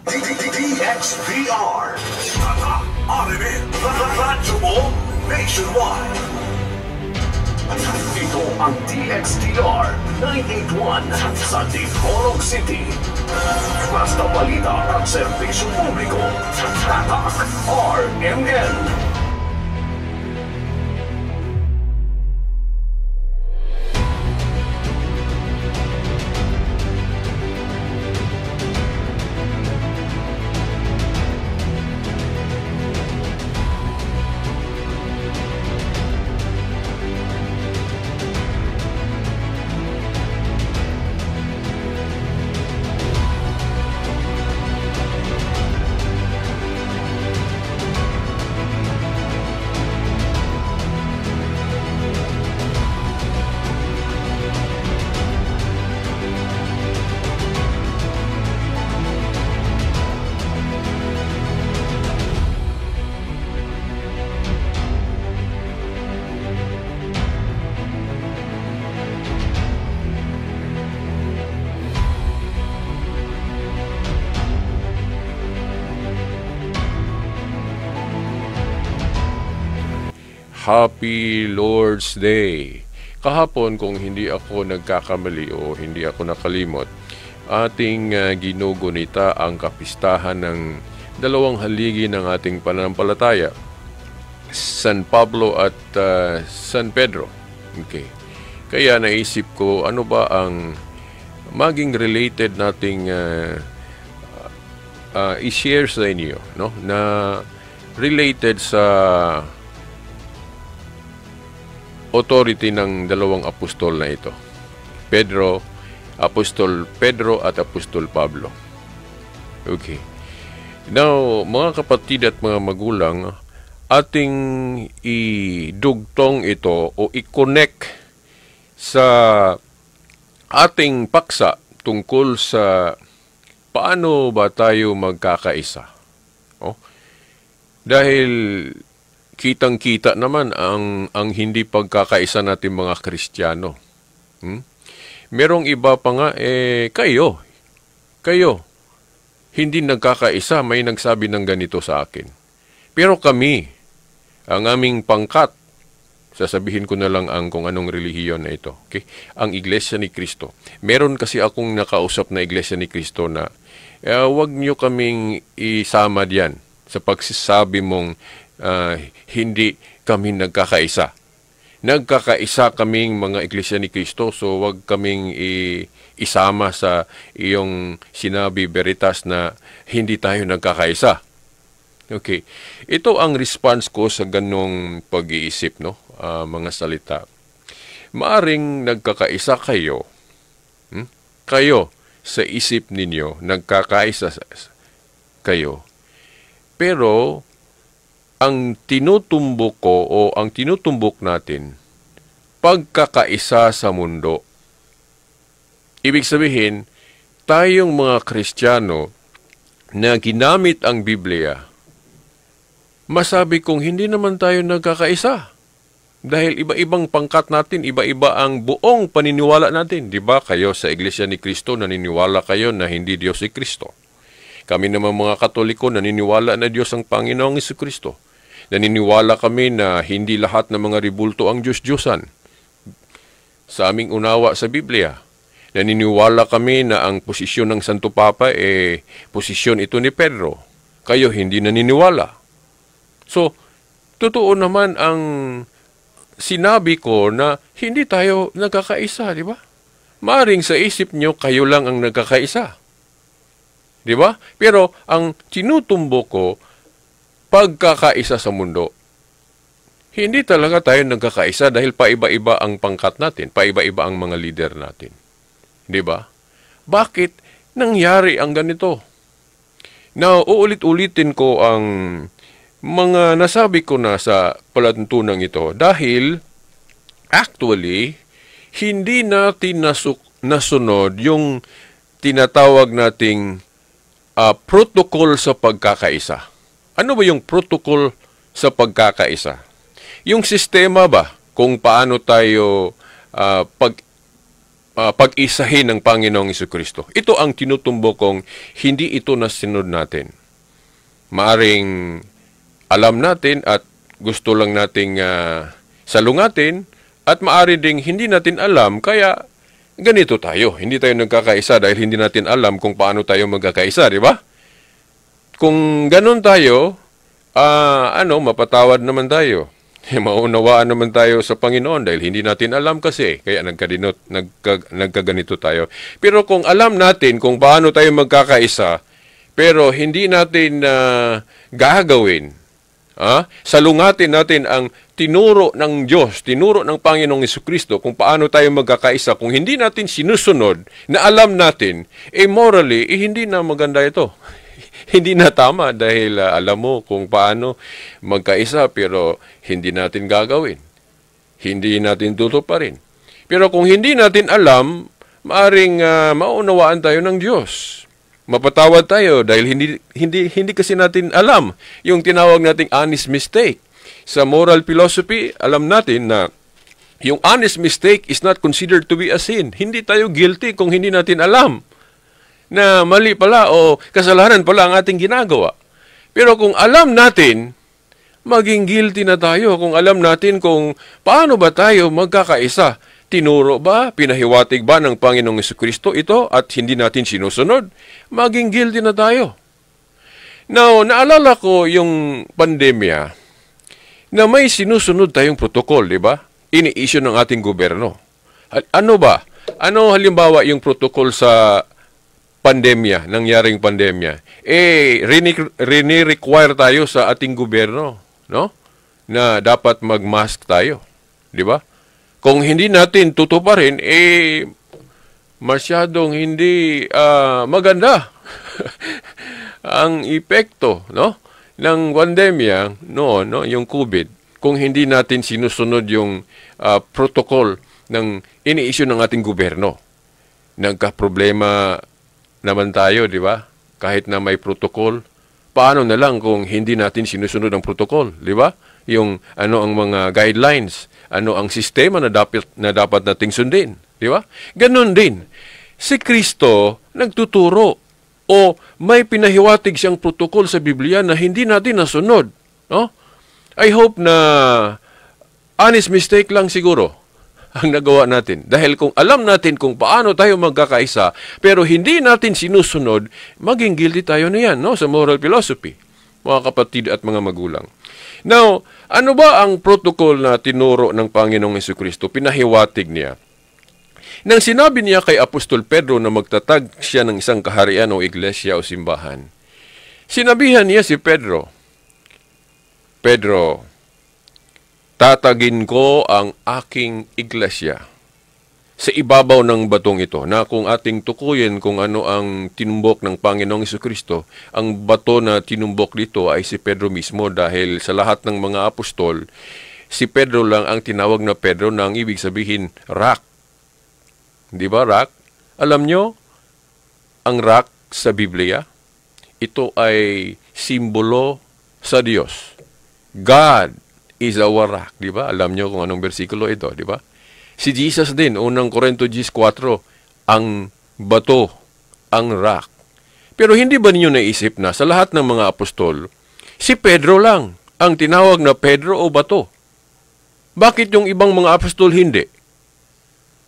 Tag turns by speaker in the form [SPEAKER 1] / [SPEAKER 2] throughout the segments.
[SPEAKER 1] DXVR. Anime Radyo mo nationwide. Ito ang DXDR 981 sa Dipolog City. Basta balita at serbisyo publiko. Tatak RMN.
[SPEAKER 2] Happy Lord's Day! Kahapon, kung hindi ako nagkakamali o hindi ako nakalimot, ating ginugunita ang kapistahan ng dalawang haligi ng ating pananampalataya, San Pablo at San Pedro. Okay. Kaya naisip ko, ano ba ang maging related nating i-share sa inyo, no? Na related sa authority ng dalawang apostol na ito. Apostol Pedro at Apostol Pablo. Okay. Now, mga kapatid at mga magulang, ating idugtong ito o i-connect sa ating paksa tungkol sa paano ba tayo magkakaisa. Oh? Dahil kitang-kita naman ang hindi pagkakaisa natin mga Kristiyano. Merong iba pa nga, kayo, hindi nagkakaisa, may nagsabi ng ganito sa akin. Pero kami, ang aming pangkat, sasabihin ko na lang kung anong relihiyon na ito. Okay? Ang Iglesia ni Cristo. Meron kasi akong nakausap na Iglesia ni Cristo na wag nyo kaming isama diyan sa pagsasabi mong hindi kami nagkakaisa. Nagkakaisa kaming mga Iglesia ni Cristo, so wag kaming isama sa iyong sinabi Veritas na hindi tayo nagkakaisa. Okay. Ito ang response ko sa ganong pag-iisip, no? Mga salita. Maaring nagkakaisa kayo. Kayo sa isip ninyo, nagkakaisa kayo. Pero ang tinutumbok ko o ang tinutumbok natin, pagkakaisa sa mundo. Ibig sabihin, tayong mga Kristiyano na ginamit ang Biblia, masabi kong hindi naman tayo nagkakaisa. Dahil iba-ibang pangkat natin, iba-iba ang buong paniniwala natin. Diba? Kayo sa Iglesia ni Cristo, naniniwala kayo na hindi Diyos si Cristo. Kami naman mga Katoliko, naniniwala na Diyos ang Panginoong Jesucristo. Naniniwala kami na hindi lahat ng mga ribulto ang Diyos-Diyosan. Sa aming unawa sa Biblia, naniniwala kami na ang posisyon ng Santo Papa posisyon ito ni Pedro. Kayo hindi naniniwala. So, totoo naman ang sinabi ko na hindi tayo nagkakaisa, di ba? Maaring sa isip nyo, kayo lang ang nagkakaisa. Di ba? Pero ang tinutumbo ko, pagkakaisa sa mundo. Hindi talaga tayo nagkakaisa dahil paiba-iba ang pangkat natin, paiba-iba ang mga leader natin. Di ba? Bakit nangyari ang ganito? Now, uulit-ulitin ko ang mga nasabi ko na sa palatuntunan ito dahil actually, hindi natin nasunod yung tinatawag nating protocol sa pagkakaisa. Ano ba yung protocol sa pagkakaisa? Yung sistema ba kung paano tayo pag-isahin ng Panginoong Jesucristo. Ito ang tinutumbok kong hindi ito na sinunod natin. Maaring alam natin at gusto lang nating salungatin at maaari ding hindi natin alam kaya ganito tayo. Hindi tayo nagkakaisa dahil hindi natin alam kung paano tayo magkakaisa, di ba? Kung ganun tayo, mapatawad naman tayo. Maunawaan naman tayo sa Panginoon dahil hindi natin alam kasi. Kaya nagkaganito tayo. Pero kung alam natin kung paano tayo magkakaisa, pero hindi natin gagawin, salungatin natin ang tinuro ng Diyos, tinuro ng Panginoong Jesucristo kung paano tayo magkakaisa. Kung hindi natin sinusunod na alam natin, morally, hindi na maganda ito. Hindi na tama dahil alam mo kung paano magkaisa pero hindi natin gagawin. Hindi natin tutuparin. Pero kung hindi natin alam, maaring maunawaan tayo ng Diyos. Mapatawad tayo dahil hindi kasi natin alam yung tinawag nating honest mistake. Sa moral philosophy, alam natin na yung honest mistake is not considered to be a sin. Hindi tayo guilty kung hindi natin alam na mali pala o kasalanan pala ang ating ginagawa. Pero kung alam natin, maging guilty na tayo kung alam natin kung paano ba tayo magkakaisa. Tinuro ba, pinahiwatig ba ng Panginoong Jesucristo ito at hindi natin sinusunod? Maging guilty na tayo. Now, naalala ko yung pandemya na may sinusunod tayong protocol, di ba? Ini-issue ng ating gobyerno. Ano ba? Ano halimbawa yung protocol sa pandemya, nangyaring pandemya? Rini-require tayo sa ating gobyerno, no? Na dapat mag-mask tayo, di ba? Kung hindi natin tutuparin, masyadong hindi maganda ang epekto, no, ng pandemya noon, no, yung COVID, kung hindi natin sinusunod yung protocol ng ini-issue ng ating gobyerno. Nagka-problema naman tayo, di ba? Kahit na may protocol, paano na lang kung hindi natin sinusunod ang protocol, di ba? Yung ano ang mga guidelines, ano ang sistema na dapat nating sundin, di ba? Ganon din. Si Kristo nagtuturo o may pinahiwatig siyang protocol sa Biblia na hindi natin nasunod, no? I hope na honest mistake lang siguro ang nagawa natin. Dahil kung alam natin kung paano tayo magkakaisa, pero hindi natin sinusunod, maging guilty tayo na yan, no? Sa moral philosophy, mga kapatid at mga magulang. Now, ano ba ang protocol na tinuro ng Panginoong Jesucristo? Pinahiwatig niya. Nang sinabi niya kay Apostol Pedro na magtatag siya ng isang kaharian o iglesia o simbahan, sinabihan niya si Pedro, Pedro, tatagin ko ang aking iglesia sa ibabaw ng batong ito, na kung ating tukuyin kung ano ang tinumbok ng Panginoong Jesucristo, ang bato na tinumbok dito ay si Pedro mismo dahil sa lahat ng mga apostol, si Pedro lang ang tinawag na Pedro na ang ibig sabihin rock. Di ba rock? Alam nyo, ang rock sa Biblia, ito ay simbolo sa Diyos. God is our rock, di ba? Alam nyo kung anong bersikulo ito, di ba? Si Jesus din, unang Korinto 10:4, ang bato, ang rock. Pero hindi ba ninyo naisip na sa lahat ng mga apostol, si Pedro lang ang tinawag na Pedro o bato? Bakit yung ibang mga apostol hindi?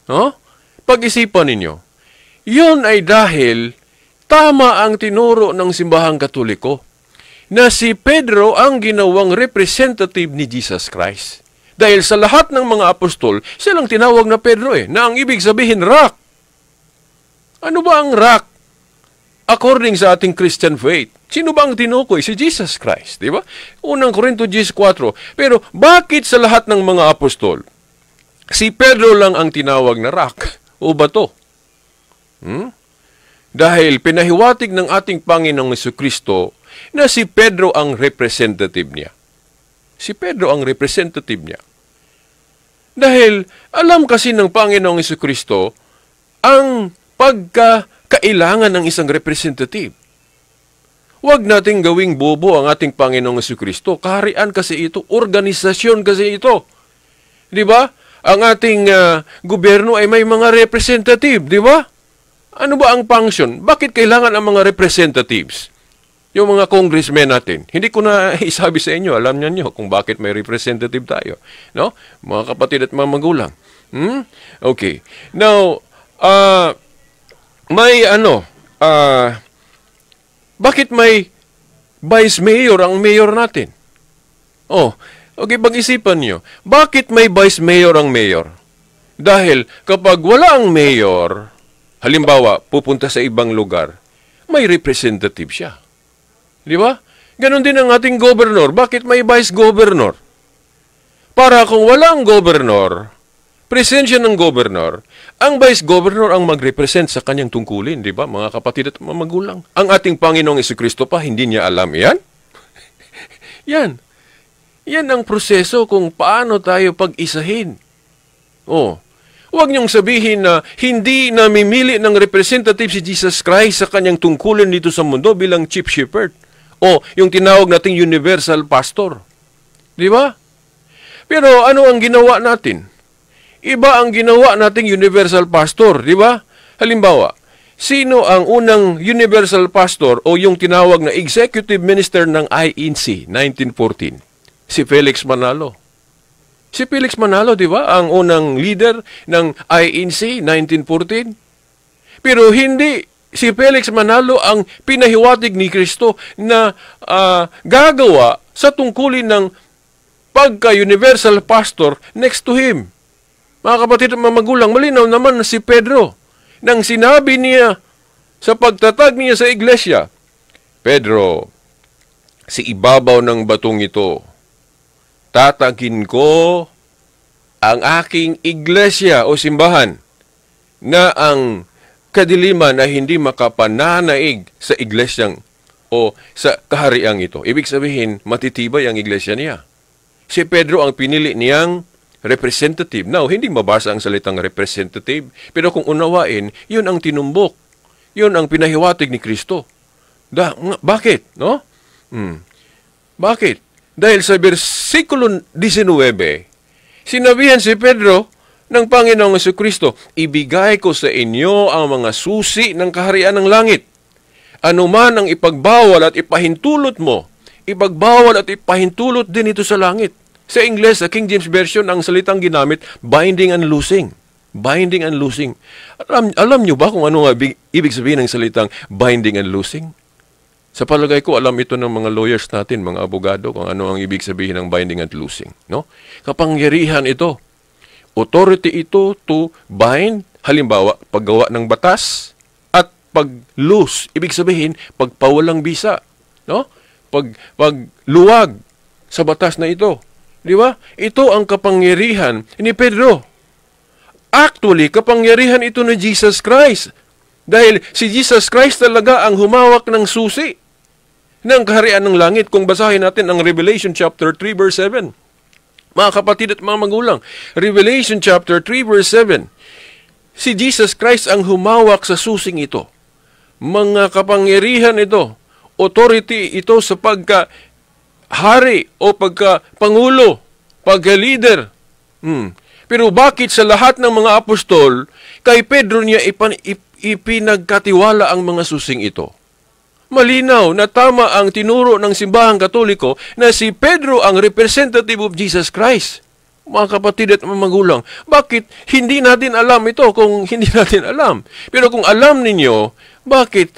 [SPEAKER 2] No? Pag-isipan ninyo, yun ay dahil tama ang tinuro ng simbahang Katoliko na si Pedro ang ginawang representative ni Jesus Christ. Dahil sa lahat ng mga apostol, silang tinawag na Pedro na ang ibig sabihin rock. Ano ba ang rock? According sa ating Christian faith, sino ba ang tinukoy? Si Jesus Christ, di ba? Unang Korinto 10:4. Pero bakit sa lahat ng mga apostol, si Pedro lang ang tinawag na rock o bato? Dahil pinahiwatig ng ating Panginoong Jesucristo na si Pedro ang representative niya. Si Pedro ang representative niya. Dahil alam kasi ng Panginoong Jesucristo ang pagkakailangan ng isang representative. Huwag nating gawing bobo ang ating Panginoong Jesucristo. Kaharian kasi ito, organisasyon kasi ito. Di ba? ang ating gobyerno ay may mga representative, di ba? Ano ba ang function? Bakit kailangan ang mga representatives? Yung mga congressmen natin. Hindi ko na isabi sa inyo, alam niyo kung bakit may representative tayo. No? Mga kapatid at mga magulang. Okay. Now, bakit may vice mayor ang mayor natin? Okay, pag-isipan niyo. Bakit may vice mayor ang mayor? Dahil kapag wala ang mayor, halimbawa, pupunta sa ibang lugar, may representative siya. Di ba? Ganon din ang ating governor. Bakit may vice governor? Para kung walang governor, presensya ng governor, ang vice governor ang mag-represent sa kanyang tungkulin, di ba? Mga kapatid at mga magulang. Ang ating Panginoong Jesucristo pa, hindi niya alam yan? Yan. Yan ang proseso kung paano tayo pag-isahin. Huwag niyong sabihin na hindi namimili ng representative si Jesus Christ sa kanyang tungkulin dito sa mundo bilang chief shepherd. Yung tinawag nating universal pastor. Di ba? Pero ano ang ginawa natin? Iba ang ginawa nating universal pastor, di ba? Halimbawa, sino ang unang universal pastor o yung tinawag na executive minister ng INC 1914? Si Felix Manalo. Si Felix Manalo, di ba? Ang unang leader ng INC 1914. Pero hindi si Felix Manalo ang pinahiwatig ni Kristo na gagawa sa tungkulin ng pagka-universal pastor next to him. Mga kapatid at mga magulang, malinaw naman na si Pedro, nang sinabi niya sa pagtatag niya sa iglesia, Pedro, si ibabaw ng batong ito, tatagin ko ang aking iglesia o simbahan na ang kadiliman na hindi makapananaig sa iglesyang o sa kahariang ito. Ibig sabihin, matitibay ang iglesia niya. Si Pedro ang pinili niyang representative. Now, hindi mabasa ang salitang representative, pero kung unawain, yun ang tinumbok. Yun ang pinahiwatig ni Kristo. Bakit? No? Bakit? Dahil sa versikulo 19, sinabihan si Pedro ng Panginoong Jesucristo, ibigay ko sa inyo ang mga susi ng kaharian ng langit. Ano man ang ipagbawal at ipahintulot mo, ipagbawal at ipahintulot din ito sa langit. Sa Ingles, sa King James Version, ang salitang ginamit, binding and loosing. Binding and loosing. Alam niyo ba kung ano nga ibig sabihin ng salitang binding and loosing? Sa palagay ko, alam ito ng mga lawyers natin, mga abogado, kung ano ang ibig sabihin ng binding and loosing. No? Kapangyarihan ito. Authority ito to bind, halimbawa, paggawa ng batas at pag-loose. Ibig sabihin, pagpawalang bisa. No? Pagluwag sa batas na ito. Di ba? Ito ang kapangyarihan ni Pedro. Actually, kapangyarihan ito ni Jesus Christ. Dahil si Jesus Christ talaga ang humawak ng susi ng kaharian ng langit. Kung basahin natin ang Revelation chapter 3 verse 7. Mga kapatid at mga magulang, Revelation chapter 3 verse 7. Si Jesus Christ ang humawak sa susing ito. Mga kapangyarihan ito, authority ito sa pagka-hari o pagka-pangulo, pagka-leader. Pero bakit sa lahat ng mga apostol, kay Pedro niya ipinagkatiwala ang mga susing ito? Malinaw na tama ang tinuro ng simbahang Katoliko na si Pedro ang representative of Jesus Christ. Mga kapatid at mga magulang, bakit hindi natin alam ito kung hindi natin alam? Pero kung alam ninyo, bakit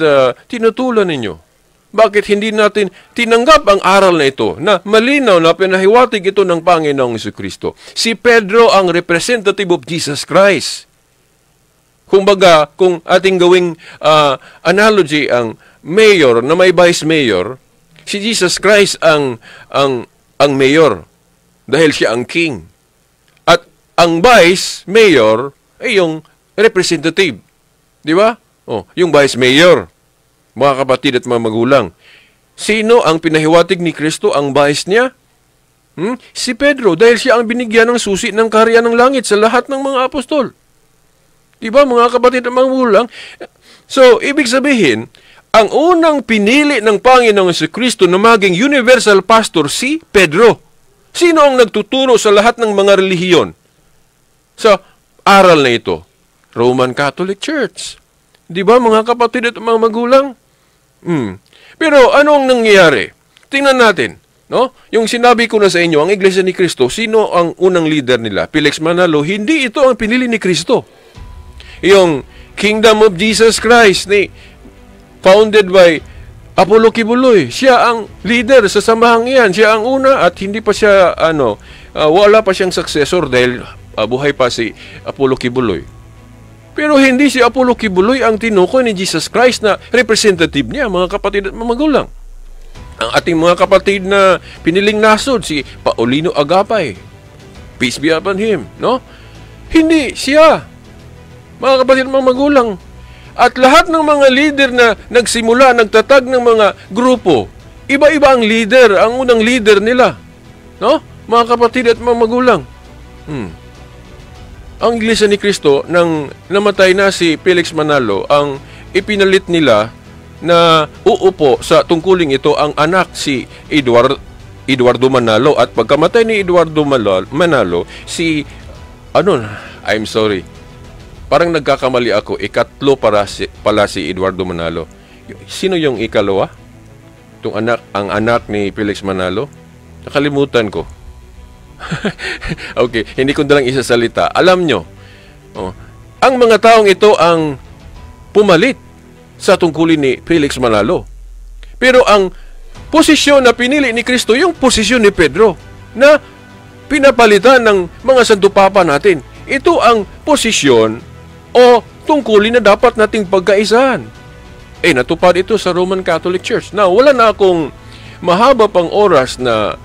[SPEAKER 2] tinutulan ninyo? Bakit hindi natin tinanggap ang aral na ito na malinaw na pinahiwatig ito ng Panginoong Jesucristo? Si Pedro ang representative of Jesus Christ. Kumbaga, kung ating gawing analogy ang mayor na may vice mayor, si Jesus Christ ang mayor dahil siya ang king. At ang vice mayor ay yung representative. Di ba? Yung vice mayor. Mga kapatid at mga magulang. Sino ang pinahiwatig ni Kristo ang vice niya? Si Pedro, dahil siya ang binigyan ng susi ng kaharian ng langit sa lahat ng mga apostol. Di ba, mga kapatid at mga magulang? So, ibig sabihin, ang unang pinili ng Panginoong Jesucristo na maging universal pastor si Pedro. Sino ang nagtuturo sa lahat ng mga relihiyon? sa aral na ito? Roman Catholic Church. Di ba mga kapatid at mga magulang? Pero anong nangyayari? Tingnan natin. No? Yung sinabi ko na sa inyo, ang Iglesia ni Cristo, sino ang unang leader nila? Felix Manalo, hindi ito ang pinili ni Cristo. Yung Kingdom of Jesus Christ, founded by Apollo Kibuloy, siya ang leader sa samahang iyan. Siya ang una at hindi pa siya, wala pa siyang successor dahil buhay pa si Apollo Kibuloy. Pero hindi si Apollo Kibuloy ang tinukoy ni Jesus Christ na representative niya, mga kapatid at mga magulang. Ang ating mga kapatid na piniling nasod, si Paulino Agapay, peace be upon him, no? Hindi siya, mga kapatid at mga magulang. At lahat ng mga leader na nagsimula, nagtatag ng mga grupo, iba-iba ang leader, ang unang leader nila, no? Mga kapatid at mga magulang. Ang Iglesia ni Cristo, nang namatay na si Felix Manalo, ang ipinalit nila na uupo sa tungkuling ito ang anak si Eduardo Manalo. At pagkamatay ni Eduardo Manalo, I'm sorry, parang nagkakamali ako, ikatlo pala si Eduardo Manalo. Sino yung ikalawa? Ang anak ni Felix Manalo? Nakalimutan ko. Okay, hindi ko na lang isasalita. Alam nyo, ang mga taong ito ang pumalit sa tungkulin ni Felix Manalo. Pero ang posisyon na pinili ni Cristo, yung posisyon ni Pedro, na pinapalitan ng mga Santo Papa natin. Ito ang posisyon o tungkulin na dapat nating pagkaisahan. Natupad ito sa Roman Catholic Church. Now, wala na akong mahaba pang oras na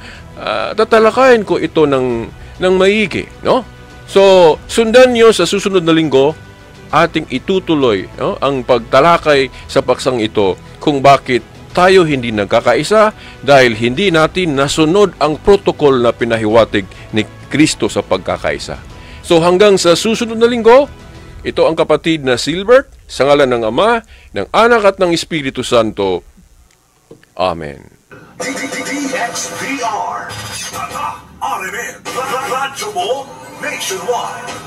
[SPEAKER 2] tatalakayin ko ito ng maigi, no? So, sundan nyo sa susunod na linggo, ating itutuloy, no, ang pagtalakay sa paksang ito kung bakit tayo hindi nagkakaisa dahil hindi natin nasunod ang protocol na pinahiwatig ni Kristo sa pagkakaisa. So hanggang sa susunod na linggo, ito ang kapatid na Silbert, sa ngalan ng Ama, ng Anak at ng Espiritu Santo. Amen.
[SPEAKER 1] DXVR, RMN, Radyo Mo, Nationwide.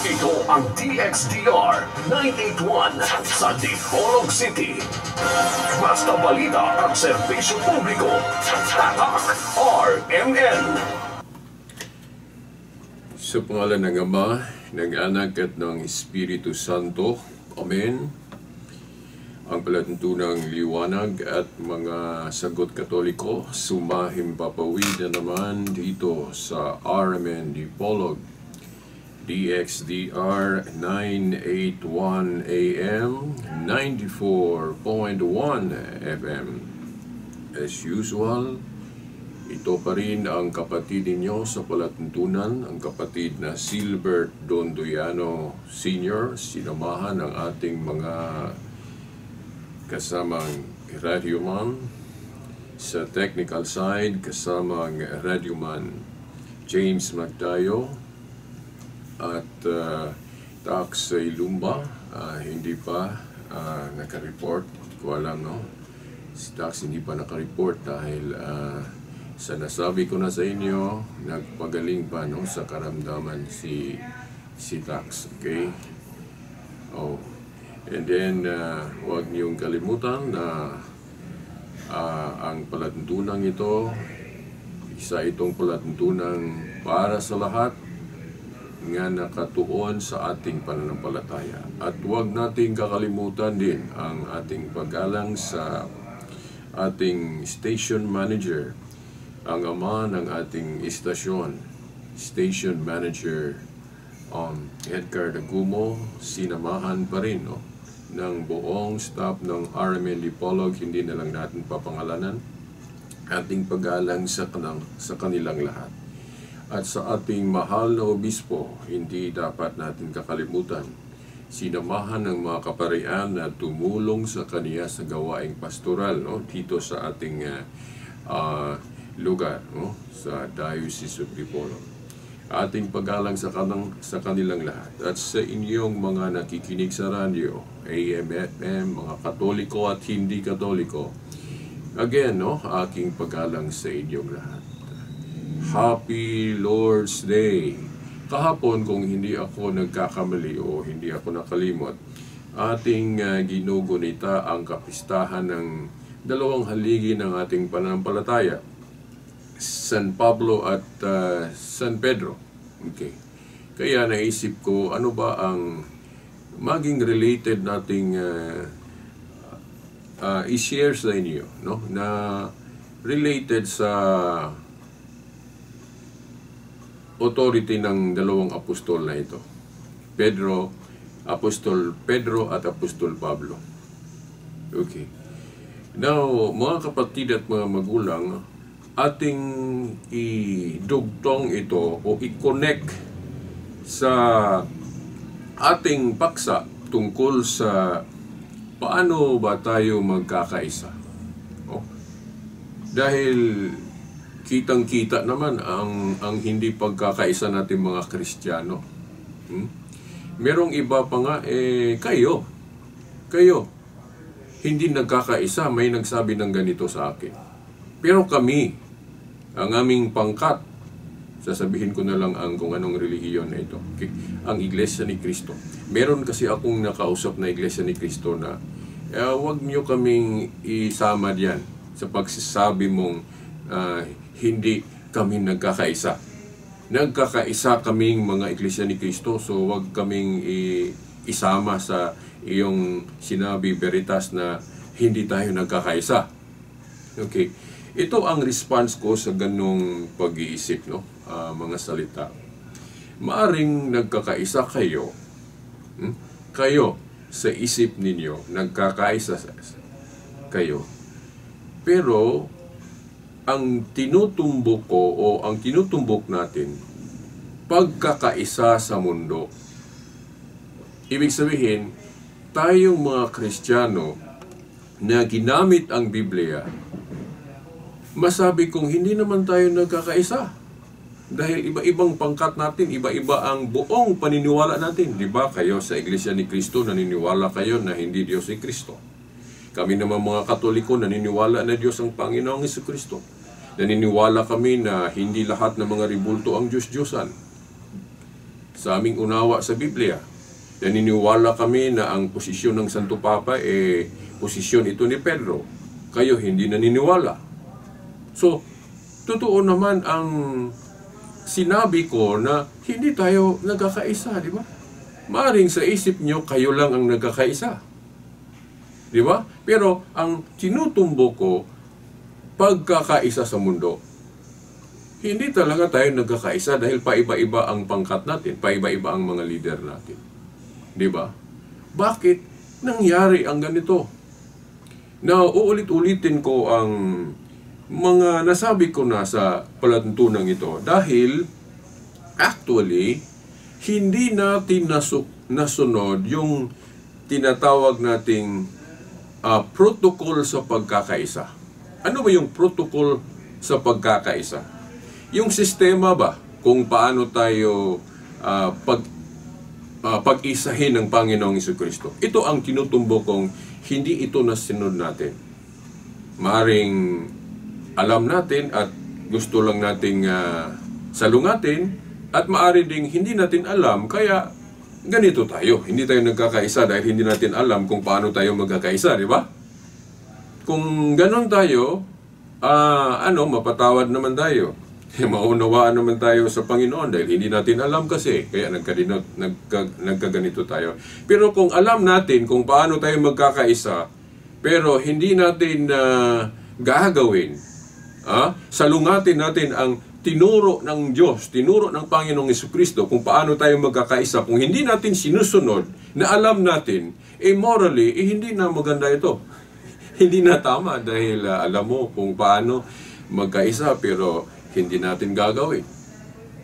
[SPEAKER 1] Ito ang DXDR 981 sa Dipolog City. Basta balita at serbisyo publiko. Tatak RMN.
[SPEAKER 2] Sa pangalan ng Ama, ng Anak at ng Espiritu Santo. Amen. Ang palatuntunang liwanag at mga sagot katoliko, sumahimpapawid na naman dito sa RMN Dipolog. DXDR 981 AM, 94.1 FM. As usual, ito pa rin ang kapatid ninyo sa palatuntunan, ang kapatid na Silbert Dondoyano Sr., sinamahan ng ating mga kasamang radyoman. Sa technical side, kasamang radyoman James Magdayo, at Tax Ilumba, hindi pa naka-report. Ko alam, no? Si Tax hindi pa naka-report dahil sa nasabi ko na sa inyo, nagpagaling pa, no, sa karamdaman si Tax. Okay? And then, huwag niyong kalimutan na ang palatuntunang ito, isa itong palatuntunang para sa lahat nga nakatuon sa ating pananampalataya. At huwag nating kakalimutan din ang ating pag-alang sa ating station manager, ang ama ng ating istasyon, station manager Edgar Dagumo, sinamahan pa rin, no, ng buong staff ng RMN Dipolog. Hindi na lang natin papangalanan. Ating pag-alang sa kanilang lahat. At sa ating mahal na obispo, hindi dapat natin kakalimutan. Sinamahan ng mga kaparian na tumulong sa kaniya sa gawaing pastoral, no, dito sa ating lugar, no, sa Diocese of Dipolog. Ating pag-alang sa kanilang lahat. At sa inyong mga nakikinig sa radyo, AM, FM, mga Katoliko at hindi Katoliko, again, no, aking pag-alang sa inyong lahat. Happy Lord's Day Kahapon, kung hindi ako nagkakamali o hindi ako nakalimot, ating ginugunita ang kapistahan ng dalawang haligi ng ating pananampalataya, San Pablo at San Pedro. Okay. Kaya naisip ko, ano ba ang maging related nating i-share sa inyo, no? Na related sa authority ng dalawang apostol na ito. Apostol Pedro at Apostol Pablo. Okay. Now, mga kapatid at mga magulang, ating idugtong ito o i-connect sa ating paksa tungkol sa paano ba tayo magkakaisa. Oh. Dahil kitang-kita naman ang hindi pagkakaisa natin mga Kristiyano. Merong iba pa nga, kayo, hindi nagkakaisa, may nagsabi ng ganito sa akin. Pero kami, ang aming pangkat, sasabihin ko na lang kung anong relihiyon na ito. Okay? Ang Iglesia ni Cristo. Meron kasi akong nakausap na Iglesia ni Cristo na huwag nyo kaming isama diyan sa pagsasabi mong hindi kami nagkakaisa. Nagkakaisa kaming mga Iglesia ni Cristo, so huwag kaming isama sa iyong sinabi veritas na hindi tayo nagkakaisa. Okay. Ito ang response ko sa ganong pag-iisip, no? Mga salita. Maaring nagkakaisa kayo, kayo sa isip ninyo, nagkakaisa kayo. Pero ang tinutumbok ko o ang tinutumbok natin, pagkakaisa sa mundo. Ibig sabihin, tayong mga Kristiyano na ginamit ang Biblia, masabi kong hindi naman tayo nagkakaisa. Dahil iba-ibang pangkat natin, iba-iba ang buong paniniwala natin. Di ba kayo sa Iglesia ni Cristo, naniniwala kayo na hindi Diyos si Cristo. Kami naman mga Katoliko, naniniwala na Diyos ang Panginoong Jesucristo. Naniniwala kami na hindi lahat ng mga ribulto ang Diyos-Diyosan. Sa aming unawa sa Biblia, naniniwala kami na ang posisyon ng Santo Papa posisyon ito ni Pedro. Kayo hindi naniniwala. So, totoo naman ang sinabi ko na hindi tayo nagkakaisa, di ba? Maring sa isip nyo, kayo lang ang nagkakaisa. Di ba? Pero ang tinutumbo ko, pagkakaisa sa mundo. Hindi talaga tayo nagkakaisa dahil paiba-iba ang pangkat natin, paiba-iba ang mga leader natin. Di ba? Bakit nangyari ang ganito? Now, uulit-ulitin ko ang mga nasabi ko na sa palatuntunan ito dahil actually, hindi natin nasunod yung tinatawag nating protocol sa pagkakaisa. Ano ba yung protocol sa pagkakaisa? Yung sistema ba kung paano tayo pag-isahin ng Panginoong Jesucristo? Ito ang tinutumbok kong hindi ito nasunod natin. Maaring alam natin at gusto lang nating salungatin at maaari ding hindi natin alam kaya ganito tayo. Hindi tayo nagkakaisa dahil hindi natin alam kung paano tayo magkakaisa, di ba? Kung ganon tayo, mapatawad naman tayo. Maunawaan naman tayo sa Panginoon dahil hindi natin alam kasi. Kaya nagkaganito tayo. Pero kung alam natin kung paano tayo magkakaisa, pero hindi natin gagawin, salungatin natin ang tinuro ng Diyos, tinuro ng Panginoong Jesucristo kung paano tayo magkakaisa. Kung hindi natin sinusunod na alam natin, morally, hindi na maganda ito. Hindi na tama dahil alam mo kung paano magkaisa pero hindi natin gagawin.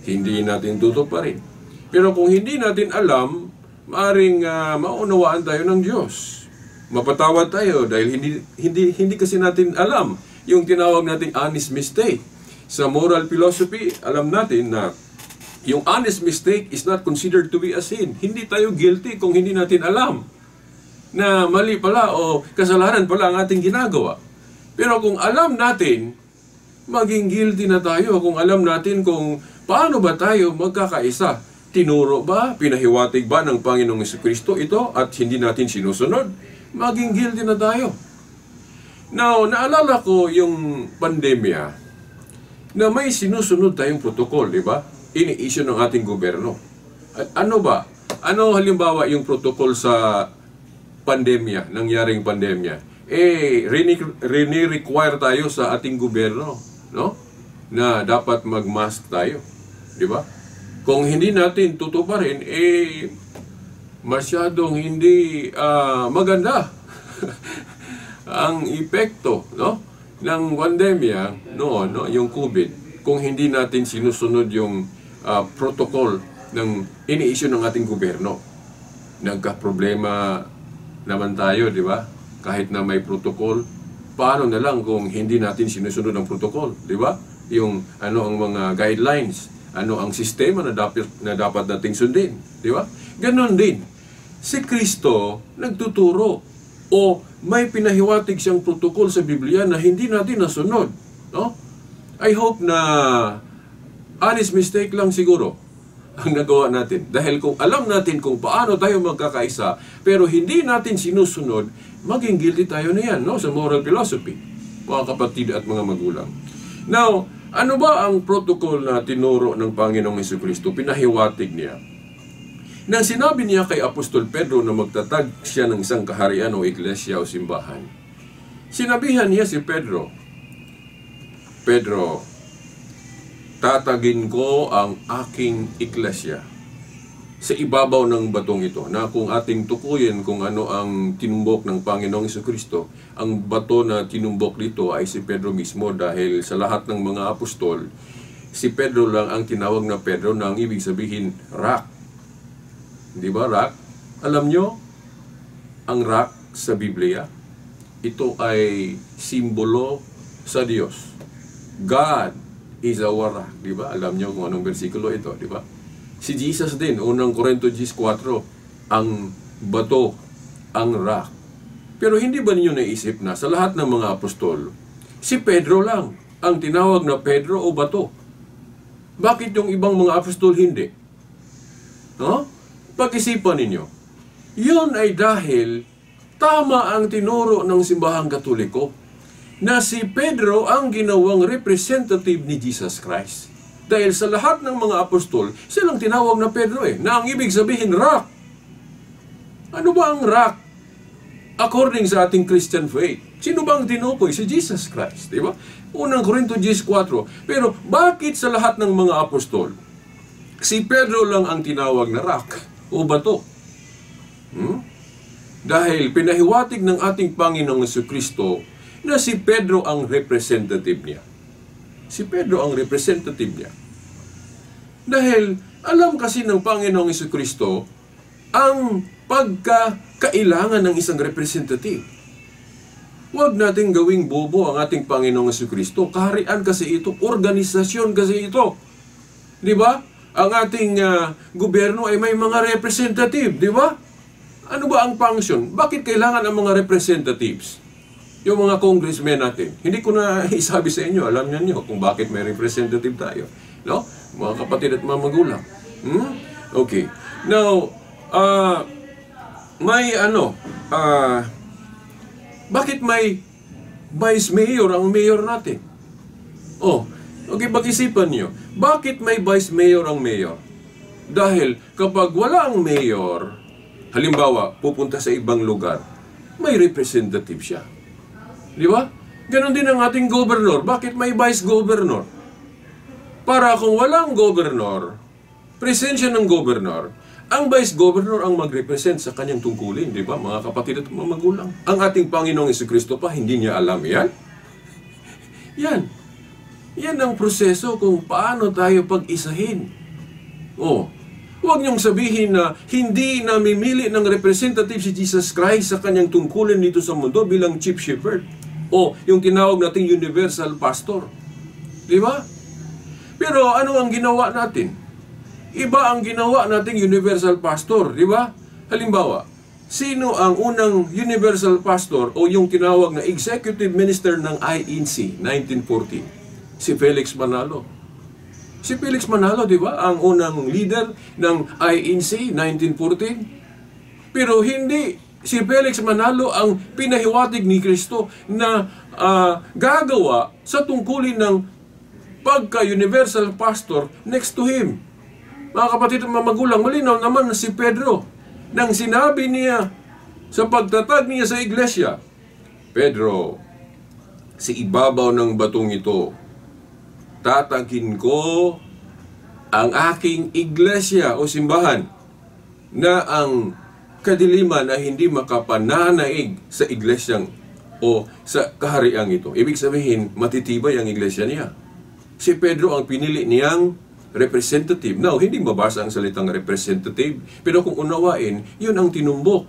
[SPEAKER 2] Hindi natin tutuparin. Pero kung hindi natin alam, maaring maunawaan tayo ng Diyos. Mapatawad tayo dahil hindi kasi natin alam yung tinawag nating honest mistake. Sa moral philosophy, alam natin na yung honest mistake is not considered to be a sin. Hindi tayo guilty kung hindi natin alam na mali pala o kasalanan pala ang ating ginagawa. Pero kung alam natin, maging guilty na tayo kung alam natin kung paano ba tayo magkakaisa Tinuro ba, pinahiwatig ba ng Panginoong Jesucristo ito at hindi natin sinusunod? Maging guilty na tayo. Now, naalala ko yung pandemya na may sinusunod tayong protocol, di ba? Ini-issue ng ating gobyerno. At ano ba? Ano halimbawa yung protocol sa pandemya, nangyaring pandemya? Require tayo sa ating gobyerno, no? Na dapat mag-mask tayo, di ba? Kung hindi natin tutuparin, masyadong hindi maganda ang epekto, no, ng pandemya noon, no, yung COVID, kung hindi natin sinusunod yung protocol ng ini-issue ng ating gobyerno. Nagka-problema naman tayo, di ba? Kahit na may protocol, paano na lang kung hindi natin sinusunod ang protocol, di ba? Yung ano ang mga guidelines, ano ang sistema na dapat nating sundin, di ba? Ganon din. Si Kristo nagtuturo o may pinahiwatig siyang protocol sa Biblia na hindi natin nasunod, no? I hope na honest mistake lang siguro ang nagawa natin. Dahil kung alam natin kung paano tayo magkakaisa, pero hindi natin sinusunod, maging guilty tayo na yan, no? Sa moral philosophy, mga kapatid at mga magulang. Now, ano ba ang protocol na tinuro ng Panginoong Jesucristo? Pinahiwatig niya. Nang sinabi niya kay Apostol Pedro na magtatag siya ng isang kaharian o iglesia o simbahan, sinabihan niya si Pedro, Pedro, tatagin ko ang aking iglesia sa ibabaw ng batong ito, na kung ating tukuyin kung ano ang tinumbok ng Panginoong Jesucristo, ang bato na tinumbok dito ay si Pedro mismo, dahil sa lahat ng mga apostol, si Pedro lang ang tinawag na Pedro, na ang ibig sabihin rock. Di ba rock? Alam nyo, ang rock sa Biblia, ito ay simbolo sa Diyos. God is our rock. Di ba? Alam nyo kung anong versikulo ito, di ba? Si Jesus din, unang Corinto 10:4, ang bato, ang rock. Pero hindi ba ninyo naisip na sa lahat ng mga apostol, si Pedro lang ang tinawag na Pedro o bato? Bakit yung ibang mga apostol hindi? No? Pag-isipan ninyo. Yun ay dahil tama ang tinuro ng simbahang Katoliko na si Pedro ang ginawang representative ni Jesus Christ. Dahil sa lahat ng mga apostol, silang tinawag na Pedro na ang ibig sabihin rock. Ano ba ang rock? According sa ating Christian faith, sino ba ang tinukoy? Si Jesus Christ, di ba? Unang Corinto 10:4. Pero bakit sa lahat ng mga apostol, si Pedro lang ang tinawag na rock o bato? Dahil pinahiwatig ng ating Panginoong Jesucristo na si Pedro ang representative niya. Si Pedro ang representative niya. Dahil alam kasi ng Panginoong Jesucristo ang pagkakailangan ng isang representative. Huwag nating gawing bobo ang ating Panginoong Jesucristo. Kaharian kasi ito, organisasyon kasi ito. Di ba? Ang ating gobyerno ay may mga representative, di ba? Ano ba ang function? Bakit kailangan ang mga representatives? Yung mga congressmen natin. Hindi ko na isabi sa inyo, alam niyo kung bakit may representative tayo. No? Mga kapatid at mga magulang. Okay. Now, bakit may vice mayor ang mayor natin? Okay, pag-isipan niyo. Bakit may vice mayor ang mayor? Dahil kapag wala ang mayor, halimbawa, pupunta sa ibang lugar, may representative siya. Di ba? Ganon din ang ating governor. Bakit may vice governor? Para kung walang governor, presensya ng governor, ang vice governor ang mag-represent sa kanyang tungkulin. Di ba, mga kapatid at mga magulang? Ang ating Panginoong Jesucristo pa, hindi niya alam yan? Yan ang proseso kung paano tayo pag-isahin. Huwag niyong sabihin na hindi namimili ng representative si Jesus Christ sa kanyang tungkulin dito sa mundo bilang chief shepherd. Yung tinawag nating universal pastor. Di ba? Pero ano ang ginawa natin? Iba ang ginawa nating universal pastor, di ba? Halimbawa, sino ang unang universal pastor o yung tinawag na executive minister ng INC 1914? Si Felix Manalo. Si Felix Manalo, di ba? Ang unang leader ng INC 1914. Pero hindi si Felix Manalo ang pinahiwatig ni Kristo na gagawa sa tungkulin ng pagka-universal pastor next to him. Mga kapatid at mga magulang, malinaw naman na si Pedro nang sinabi niya sa pagtatag niya sa iglesia, Pedro, sa ibabaw ng batong ito, tatagin ko ang aking iglesia o simbahan na ang kadiliman ay hindi makapananaig sa iglesyang o sa kahariang ito. Ibig sabihin, matitibay ang iglesia niya. Si Pedro ang pinili niyang representative. Now, hindi mabasa ang salitang representative, pero kung unawain, yun ang tinumbok.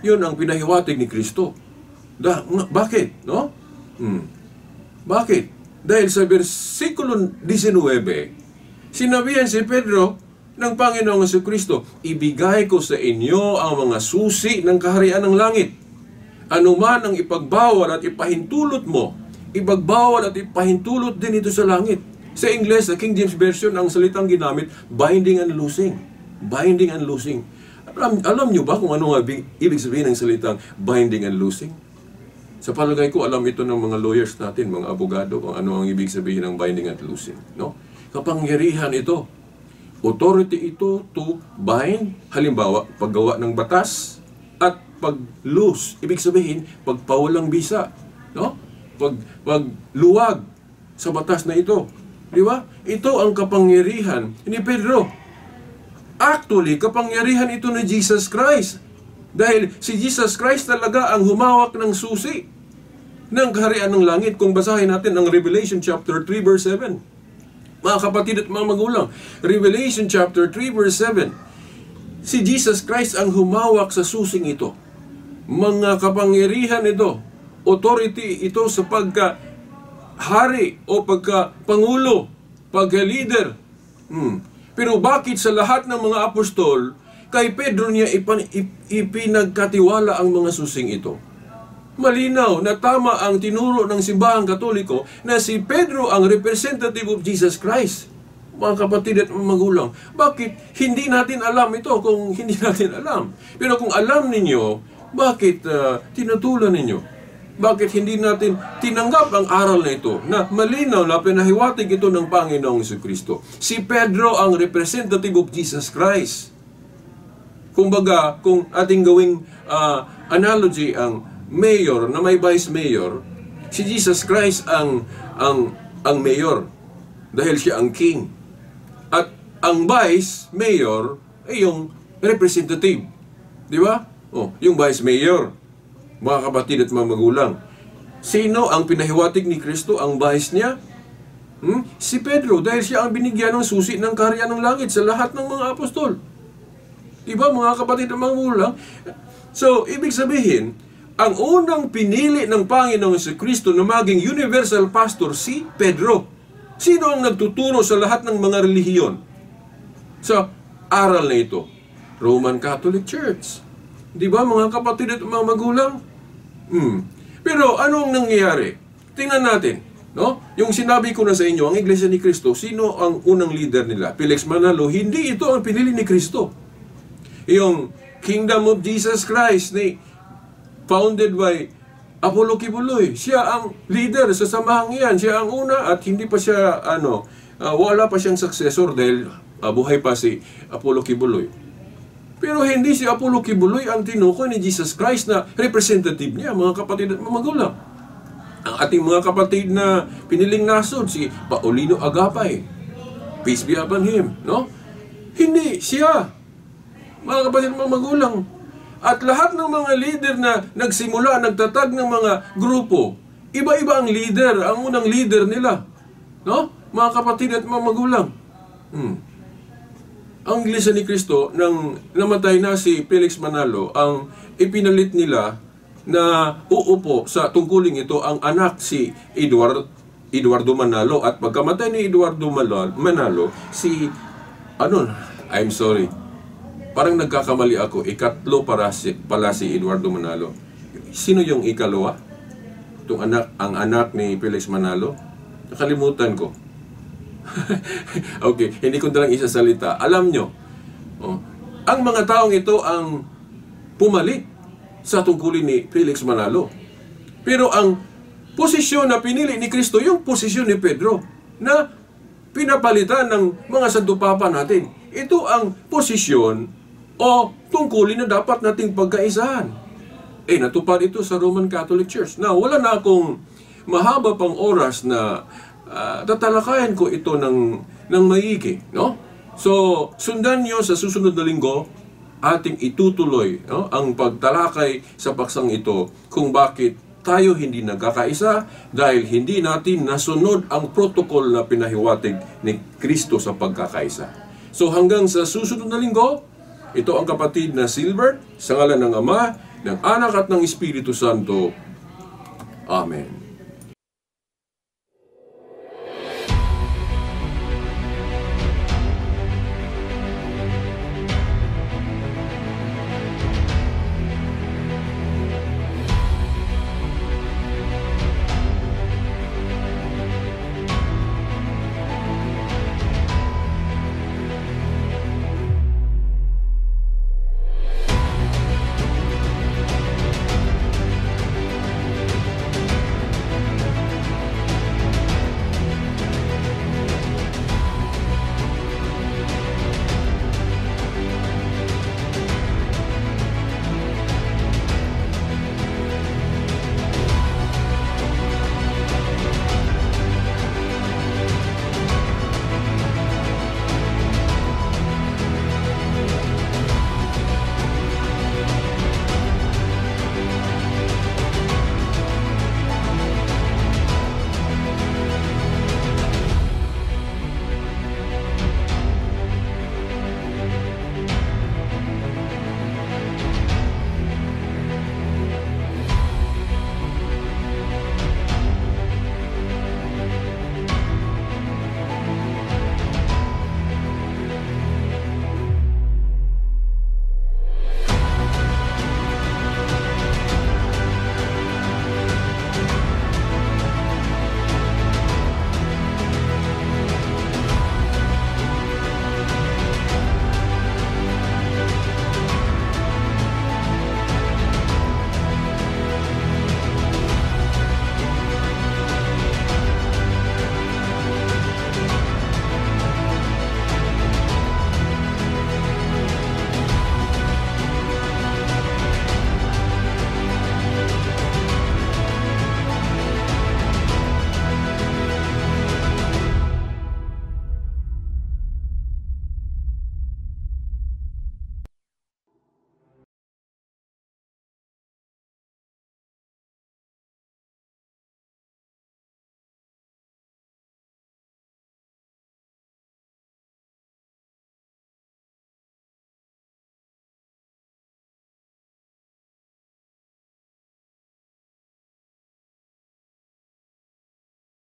[SPEAKER 2] Yun ang pinahiwatig ni Kristo. Bakit? No? Bakit? Dahil sa versikulo 19, sinabihan si Pedro ng Panginoong Jesucristo, ibigay ko sa inyo ang mga susi ng kaharian ng langit. Ano man ang ipagbawal at ipahintulot mo, ipagbawal at ipahintulot din ito sa langit. Sa Ingles, sa King James Version, ang salitang ginamit, binding and loosing. Binding and loosing. Alam nyo ba kung ano nga ibig sabihin ng salitang binding and loosing? Sa palagay ko, alam ito ng mga lawyers natin, mga abogado, kung ano ang ibig sabihin ng binding and loosing. No? Kapangyarihan ito. Authority ito to bind, halimbawa, paggawa ng batas at pag-loose. Ibig sabihin, pagpawalang bisa. No? Pagluwag sa batas na ito. Di ba? Ito ang kapangyarihan ni Pedro. Actually, kapangyarihan ito ni Jesus Christ. Dahil si Jesus Christ talaga ang humawak ng susi ng kaharian ng langit. Kung basahin natin ang Revelation chapter 3 verse 7. Mga kapatid at mga magulang, Revelation chapter 3 verse 7. Si Jesus Christ ang humawak sa susing ito. Mga kapangyarihan ito, authority ito sa pagka-hari o pagka-pangulo, pagka-leader. Pero bakit sa lahat ng mga apostol, kay Pedro niya ipinagkatiwala ang mga susing ito? Malinaw na tama ang tinuro ng simbahang Katoliko na si Pedro ang representative of Jesus Christ. Mga kapatid at magulang, bakit hindi natin alam ito kung hindi natin alam? Pero kung alam ninyo, bakit tinutulan ninyo? Bakit hindi natin tinanggap ang aral na ito na malinaw na pinahiwatig ito ng Panginoong Jesucristo? Si Pedro ang representative of Jesus Christ. Kumbaga, kung ating gawing analogy ang mayor na may vice mayor, si Jesus Christ ang mayor dahil siya ang king. At ang vice mayor ay yung representative. Di ba? Yung vice mayor. Mga kapatid at mga magulang, sino ang pinahiwatig ni Kristo ang vice niya? Si Pedro, dahil siya ang binigyan ng susi ng kaharian ng langit sa lahat ng mga apostol. Diba, mga kapatid at mga magulang? So, ibig sabihin, ang unang pinili ng Panginoong Jesucristo na maging universal pastor, si Pedro. Sino ang nagtuturo sa lahat ng mga relihiyon? Sa aral na ito, Roman Catholic Church. Diba, mga kapatid at mga magulang? Pero anong nangyayari? Tingnan natin, no? Yung sinabi ko na sa inyo, ang Iglesia ni Cristo, sino ang unang leader nila? Felix Manalo, hindi ito ang pinili ni Cristo. Yung Kingdom of Jesus Christ, founded by Apollo Kibuloy, siya ang leader sa samahang iyan. Siya ang una at hindi pa siya, wala pa siyang successor dahil buhay pa si Apollo Kibuloy. Pero hindi si Apollo Kibuloy ang tinukoy ni Jesus Christ na representative niya, mga kapatid at mga magulang. Ang ating mga kapatid na piniling nasod, si Paulino Agapay, peace be upon him, no? Hindi siya, mga kapatid at mga magulang. At lahat ng mga leader na nagsimula, nagtatag ng mga grupo, iba-iba ang leader, ang unang leader nila, no? Mga kapatid at mga magulang. Ang Iglesia ni Cristo, nang namatay na si Felix Manalo, ang ipinalit nila na uupo sa tungkuling ito ang anak si Eduardo Manalo. At pagkamatay ni Eduardo Manalo, I'm sorry, parang nagkakamali ako, ikatlo pala si Eduardo Manalo. Sino yung ikalawa? Ang anak ni Felix Manalo? Nakalimutan ko.
[SPEAKER 3] Okay, hindi ko na lang isasalita. Alam nyo, ang mga taong ito ang pumalit sa tungkulin ni Felix Manalo. Pero ang posisyon na pinili ni Kristo, yung posisyon ni Pedro, na pinapalitan ng mga Santo Papa natin. Ito ang posisyon o tungkulin na dapat nating pagkaisahan. Natupad ito sa Roman Catholic Church. Now, wala na akong mahaba pang oras na tatalakayan ko ito ng maigi, no? So, sundan nyo sa susunod na linggo, ating itutuloy, no, ang pagtalakay sa paksang ito kung bakit tayo hindi nagkakaisa dahil hindi natin nasunod ang protocol na pinahiwatig ni Kristo sa pagkakaisa. So, hanggang sa susunod na linggo, ito ang kapatid na Silbert, sa ngalan ng Ama, ng Anak at ng Espiritu Santo. Amen.